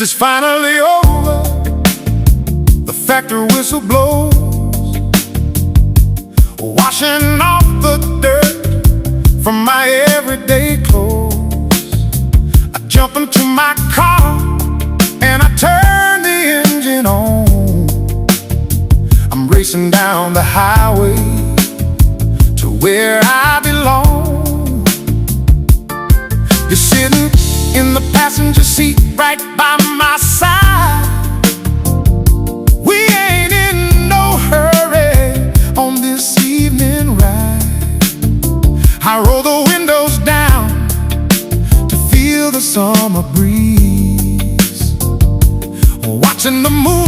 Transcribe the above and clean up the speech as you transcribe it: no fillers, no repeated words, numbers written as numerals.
It's finally over, the factory whistle blows, washing off the dirt from my everyday clothes. I jump into my car and I turn the engine on. I'm racing down the highway to where I belong. You're sitting in the passenger seat right by my side. We ain't in no hurry on this evening ride. I roll the windows down to feel the summer breeze, watching the moon